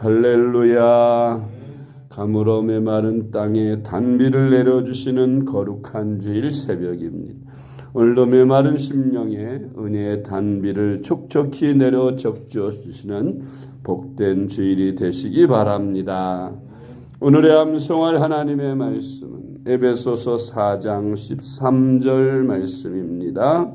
할렐루야. 가물어 메마른 땅에 단비를 내려주시는 거룩한 주일 새벽입니다. 오늘도 메마른 심령에 은혜의 단비를 촉촉히 내려 적주어 주시는 복된 주일이 되시기 바랍니다. 오늘의 암송할 하나님의 말씀은 에베소서 4장 13절 말씀입니다.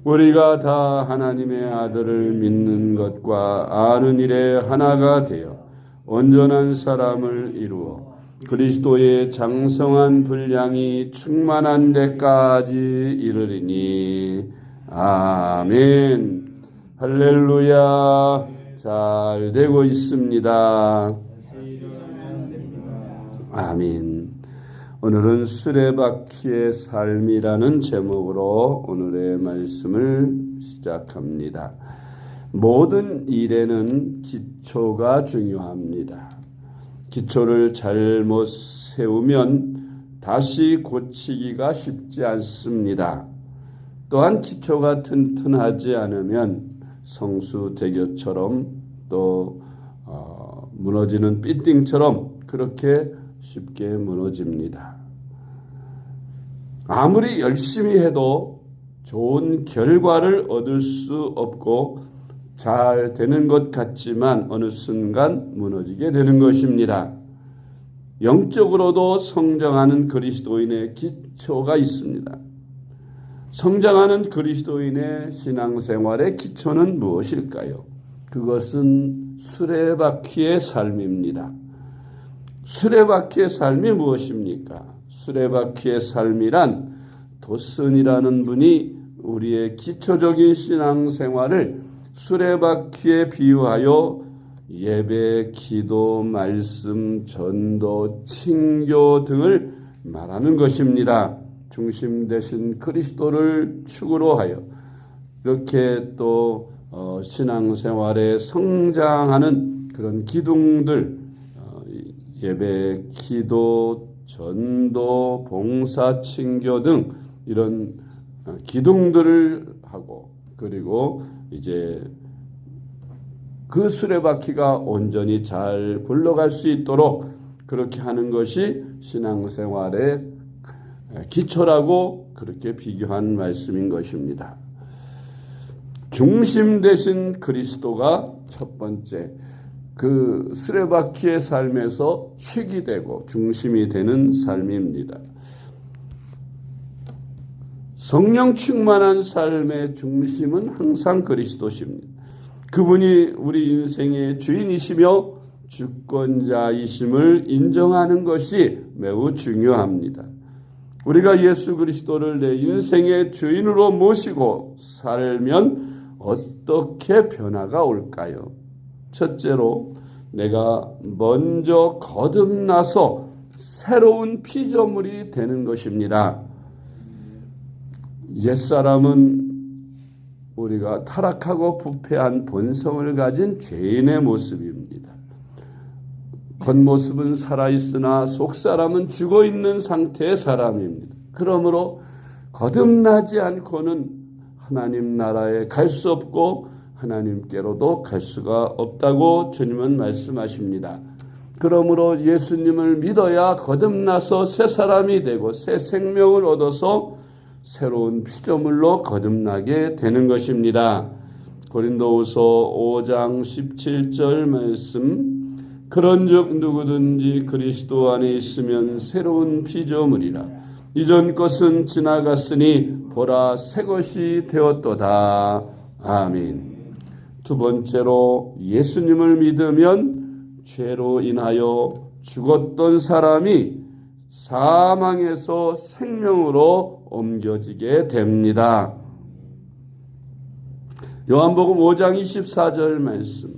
우리가 다 하나님의 아들을 믿는 것과 아는 일에 하나가 되어 온전한 사람을 이루어 그리스도의 장성한 분량이 충만한 데까지 이르리니. 아멘. 할렐루야. 잘 되고 있습니다. 아멘. 오늘은 수레바퀴의 삶이라는 제목으로 오늘의 말씀을 시작합니다. 모든 일에는 기초가 중요합니다. 기초를 잘못 세우면 다시 고치기가 쉽지 않습니다. 또한 기초가 튼튼하지 않으면 성수대교처럼 또 무너지는 빌딩처럼 그렇게 쉽게 무너집니다. 아무리 열심히 해도 좋은 결과를 얻을 수 없고 잘 되는 것 같지만 어느 순간 무너지게 되는 것입니다. 영적으로도 성장하는 그리스도인의 기초가 있습니다. 성장하는 그리스도인의 신앙생활의 기초는 무엇일까요? 그것은 수레바퀴의 삶입니다. 수레바퀴의 삶이 무엇입니까? 수레바퀴의 삶이란 도슨이라는 분이 우리의 기초적인 신앙생활을 수레바퀴에 비유하여 예배, 기도, 말씀, 전도, 칭교 등을 말하는 것입니다. 중심 되신 그리스도를 축으로 하여 이렇게 또 신앙생활에 성장하는 그런 기둥들, 예배, 기도, 전도, 봉사, 칭교 등 이런 기둥들을 하고 그리고 이제 그 수레바퀴가 온전히 잘 굴러갈 수 있도록 그렇게 하는 것이 신앙생활의 기초라고 그렇게 비교한 말씀인 것입니다. 중심 되신 그리스도가 첫 번째 그 수레바퀴의 삶에서 축이 되고 중심이 되는 삶입니다. 성령 충만한 삶의 중심은 항상 그리스도십니다. 그분이 우리 인생의 주인이시며 주권자이심을 인정하는 것이 매우 중요합니다. 우리가 예수 그리스도를 내 인생의 주인으로 모시고 살면 어떻게 변화가 올까요? 첫째로 내가 먼저 거듭나서 새로운 피조물이 되는 것입니다. 옛사람은 우리가 타락하고 부패한 본성을 가진 죄인의 모습입니다. 겉모습은 살아있으나 속사람은 죽어있는 상태의 사람입니다. 그러므로 거듭나지 않고는 하나님 나라에 갈 수 없고 하나님께로도 갈 수가 없다고 주님은 말씀하십니다. 그러므로 예수님을 믿어야 거듭나서 새 사람이 되고 새 생명을 얻어서 새로운 피조물로 거듭나게 되는 것입니다. 고린도후서 5장 17절 말씀, 그런즉 누구든지 그리스도 안에 있으면 새로운 피조물이라. 이전 것은 지나갔으니 보라 새 것이 되었도다. 아멘. 두 번째로 예수님을 믿으면 죄로 인하여 죽었던 사람이 사망에서 생명으로 옮겨지게 됩니다. 요한복음 5장 24절 말씀,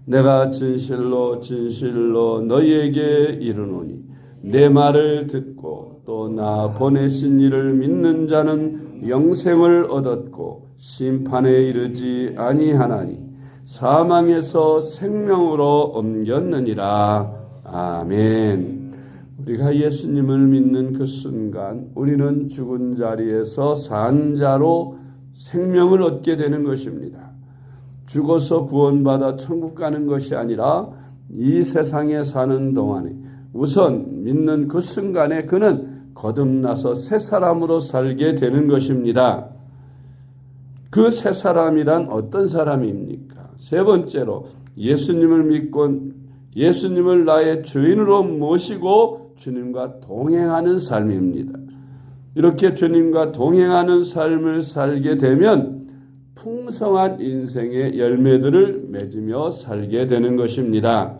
내가 진실로 진실로 너희에게 이르노니 내 말을 듣고 또 나 보내신 이를 믿는 자는 영생을 얻었고 심판에 이르지 아니하나니 사망에서 생명으로 옮겼느니라. 아멘. 우리가 예수님을 믿는 그 순간 우리는 죽은 자리에서 산 자로 생명을 얻게 되는 것입니다. 죽어서 구원받아 천국 가는 것이 아니라 이 세상에 사는 동안에 우선 믿는 그 순간에 그는 거듭나서 새 사람으로 살게 되는 것입니다. 그 새 사람이란 어떤 사람입니까? 세 번째로 예수님을 믿고 예수님을 나의 주인으로 모시고 주님과 동행하는 삶입니다. 이렇게 주님과 동행하는 삶을 살게 되면 풍성한 인생의 열매들을 맺으며 살게 되는 것입니다.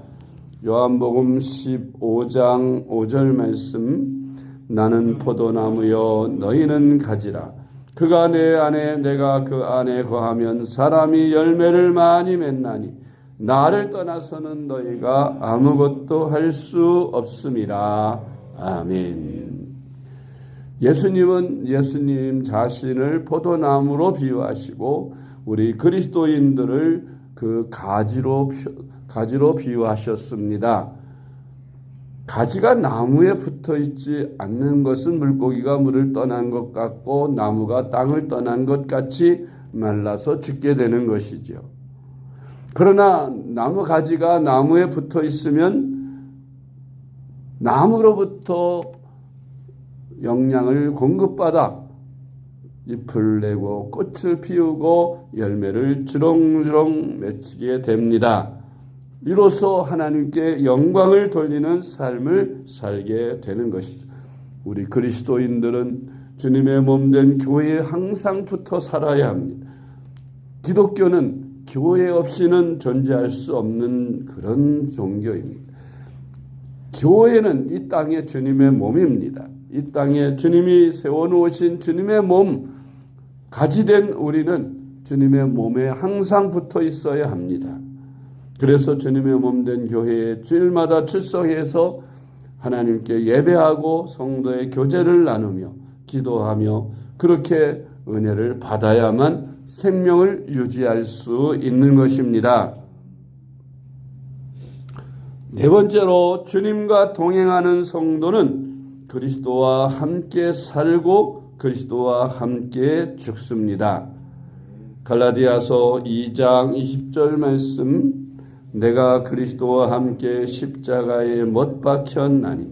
요한복음 15장 5절 말씀, 나는 포도나무여 너희는 가지라. 그가 내 안에 내가 그 안에 거하면 사람이 열매를 많이 맺나니 나를 떠나서는 너희가 아무것도 할 수 없음이라. 아멘. 예수님은 예수님 자신을 포도나무로 비유하시고 우리 그리스도인들을 그 가지로 비유하셨습니다. 가지가 나무에 붙어 있지 않는 것은 물고기가 물을 떠난 것 같고 나무가 땅을 떠난 것 같이 말라서 죽게 되는 것이죠. 그러나 나무 가지가 나무에 붙어 있으면 나무로부터 영양을 공급받아 잎을 내고 꽃을 피우고 열매를 주렁주렁 맺히게 됩니다. 이로써 하나님께 영광을 돌리는 삶을 살게 되는 것이죠. 우리 그리스도인들은 주님의 몸된 교회에 항상 붙어 살아야 합니다. 기독교는 교회 없이는 존재할 수 없는 그런 종교입니다. 교회는 이 땅의 주님의 몸입니다. 이 땅에 주님이 세워놓으신 주님의 몸, 가지된 우리는 주님의 몸에 항상 붙어 있어야 합니다. 그래서 주님의 몸된 교회에 주일마다 출석해서 하나님께 예배하고 성도의 교제를 나누며 기도하며 그렇게 은혜를 받아야만 생명을 유지할 수 있는 것입니다. 네 번째로 주님과 동행하는 성도는 그리스도와 함께 살고 그리스도와 함께 죽습니다. 갈라디아서 2장 20절 말씀, 내가 그리스도와 함께 십자가에 못 박혔나니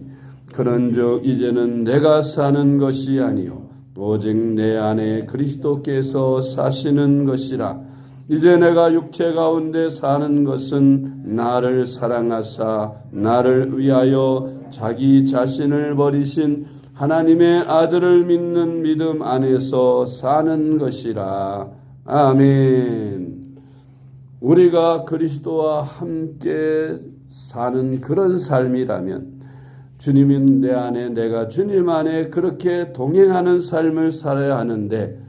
그런즉 이제는 내가 사는 것이 아니요 오직 내 안에 그리스도께서 사시는 것이라. 이제 내가 육체 가운데 사는 것은 나를 사랑하사 나를 위하여 자기 자신을 버리신 하나님의 아들을 믿는 믿음 안에서 사는 것이라. 아멘. 우리가 그리스도와 함께 사는 그런 삶이라면 주님이 내 안에 내가 주님 안에 그렇게 동행하는 삶을 살아야 하는데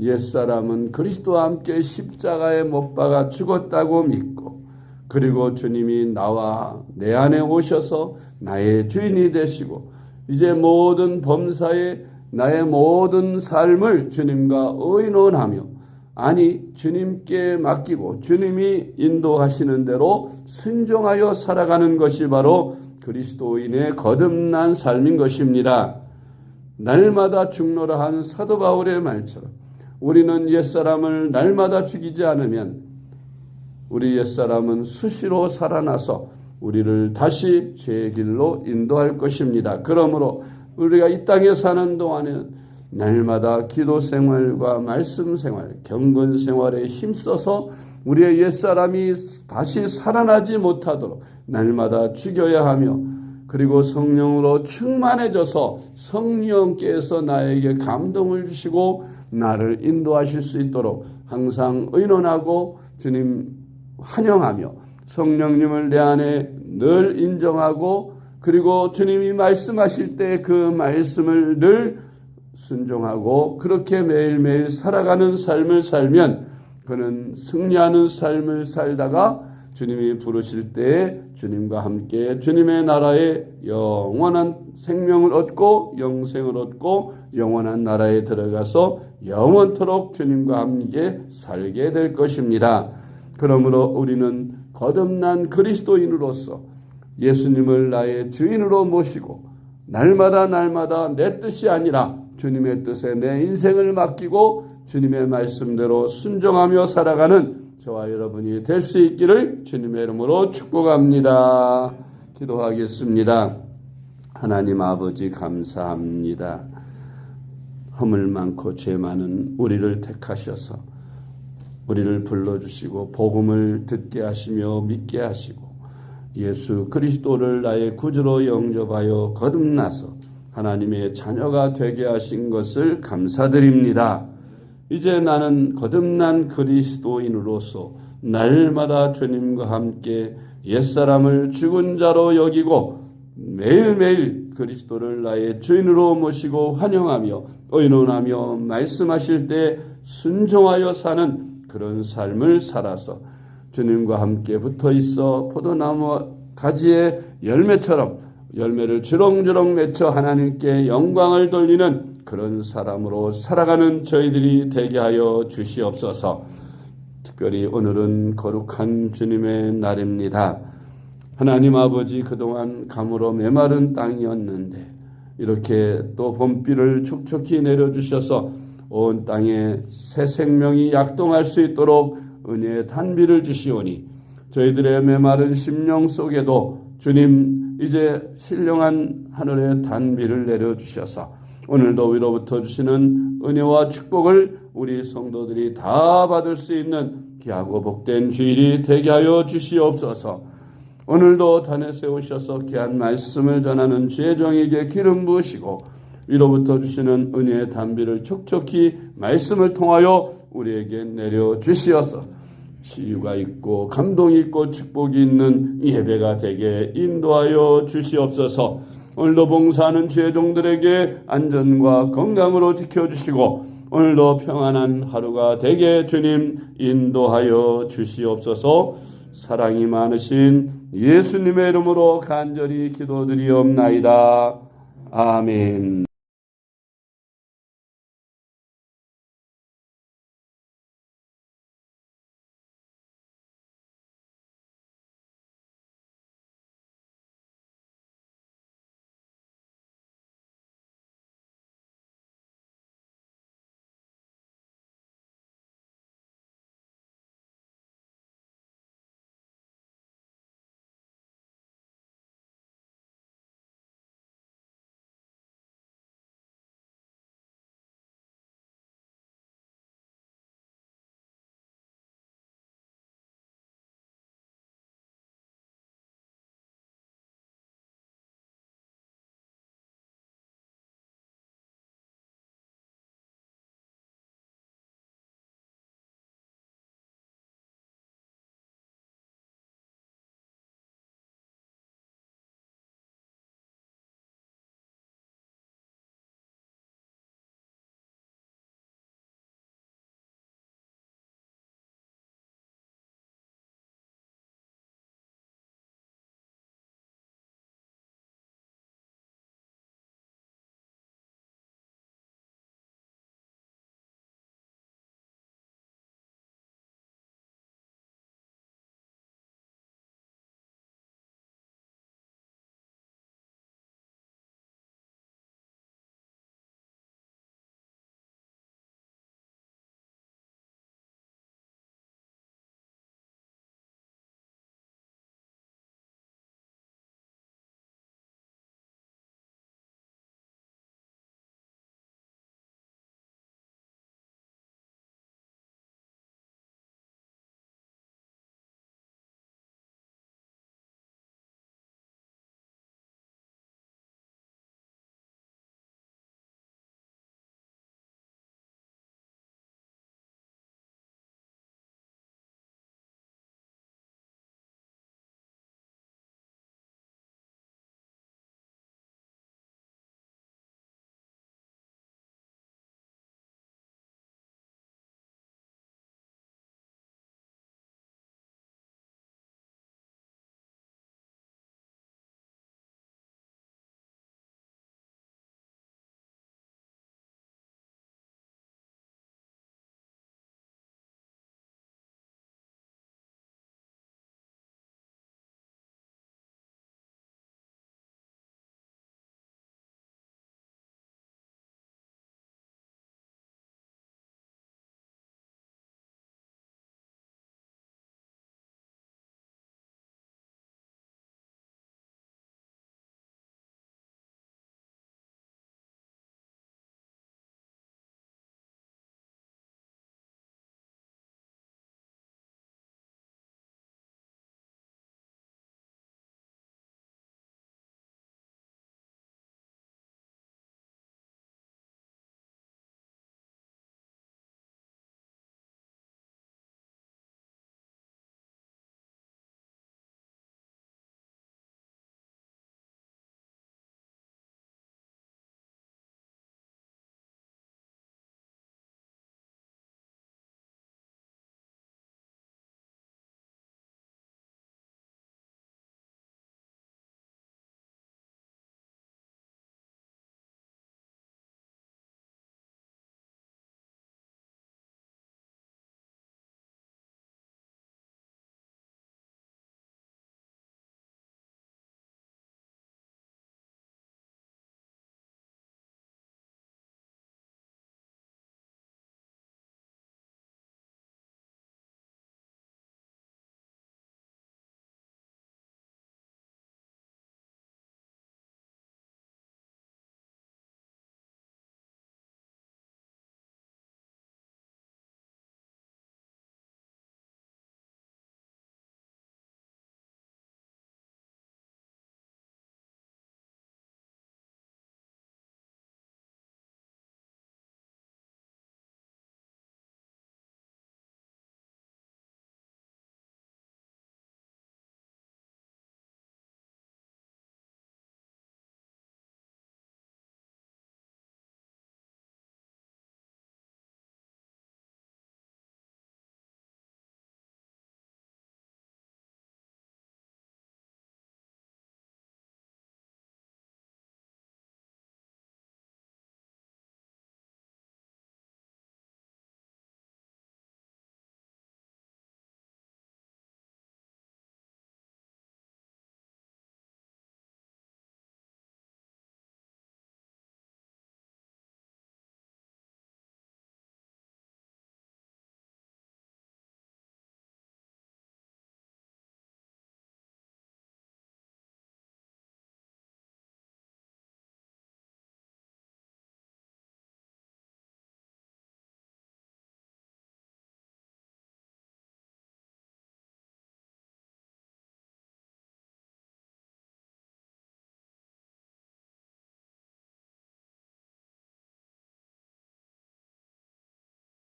옛사람은 그리스도와 함께 십자가에 못 박아 죽었다고 믿고 그리고 주님이 나와 내 안에 오셔서 나의 주인이 되시고 이제 모든 범사에 나의 모든 삶을 주님과 의논하며 아니 주님께 맡기고 주님이 인도하시는 대로 순종하여 살아가는 것이 바로 그리스도인의 거듭난 삶인 것입니다. 날마다 죽노라 한 사도 바울의 말처럼 우리는 옛사람을 날마다 죽이지 않으면 우리 옛사람은 수시로 살아나서 우리를 다시 죄의 길로 인도할 것입니다. 그러므로 우리가 이 땅에 사는 동안에는 날마다 기도 생활과 말씀 생활, 경건 생활에 힘써서 우리의 옛사람이 다시 살아나지 못하도록 날마다 죽여야 하며 그리고 성령으로 충만해져서 성령께서 나에게 감동을 주시고 나를 인도하실 수 있도록 항상 의논하고 주님 환영하며 성령님을 내 안에 늘 인정하고 그리고 주님이 말씀하실 때 그 말씀을 늘 순종하고 그렇게 매일매일 살아가는 삶을 살면 그는 승리하는 삶을 살다가 주님이 부르실 때에 주님과 함께 주님의 나라에 영원한 생명을 얻고 영생을 얻고 영원한 나라에 들어가서 영원토록 주님과 함께 살게 될 것입니다. 그러므로 우리는 거듭난 그리스도인으로서 예수님을 나의 주인으로 모시고 날마다 내 뜻이 아니라 주님의 뜻에 내 인생을 맡기고 주님의 말씀대로 순종하며 살아가는 저와 여러분이 될 수 있기를 주님의 이름으로 축복합니다. 기도하겠습니다. 하나님 아버지 감사합니다. 허물 많고 죄 많은 우리를 택하셔서 우리를 불러주시고 복음을 듣게 하시며 믿게 하시고 예수 그리스도를 나의 구주로 영접하여 거듭나서 하나님의 자녀가 되게 하신 것을 감사드립니다. 이제 나는 거듭난 그리스도인으로서 날마다 주님과 함께 옛사람을 죽은 자로 여기고 매일매일 그리스도를 나의 주인으로 모시고 환영하며 의논하며 말씀하실 때 순종하여 사는 그런 삶을 살아서 주님과 함께 붙어 있어 포도나무 가지의 열매처럼 열매를 주렁주렁 맺혀 하나님께 영광을 돌리는 그런 사람으로 살아가는 저희들이 되게 하여 주시옵소서. 특별히 오늘은 거룩한 주님의 날입니다. 하나님 아버지, 그동안 가물어 메마른 땅이었는데 이렇게 또 봄비를 촉촉히 내려주셔서 온 땅에 새 생명이 약동할 수 있도록 은혜의 단비를 주시오니 저희들의 메마른 심령 속에도 주님 이제 신령한 하늘의 단비를 내려주셔서 오늘도 위로부터 주시는 은혜와 축복을 우리 성도들이 다 받을 수 있는 귀하고 복된 주일이 되게 하여 주시옵소서. 오늘도 단에 세우셔서 귀한 말씀을 전하는 주의 종에게 기름 부으시고 위로부터 주시는 은혜의 단비를 촉촉히 말씀을 통하여 우리에게 내려주시어서 치유가 있고 감동이 있고 축복이 있는 예배가 되게 인도하여 주시옵소서. 오늘도 봉사하는 주의 종들에게 안전과 건강으로 지켜주시고 오늘도 평안한 하루가 되게 주님 인도하여 주시옵소서. 사랑이 많으신 예수님의 이름으로 간절히 기도드리옵나이다. 아멘.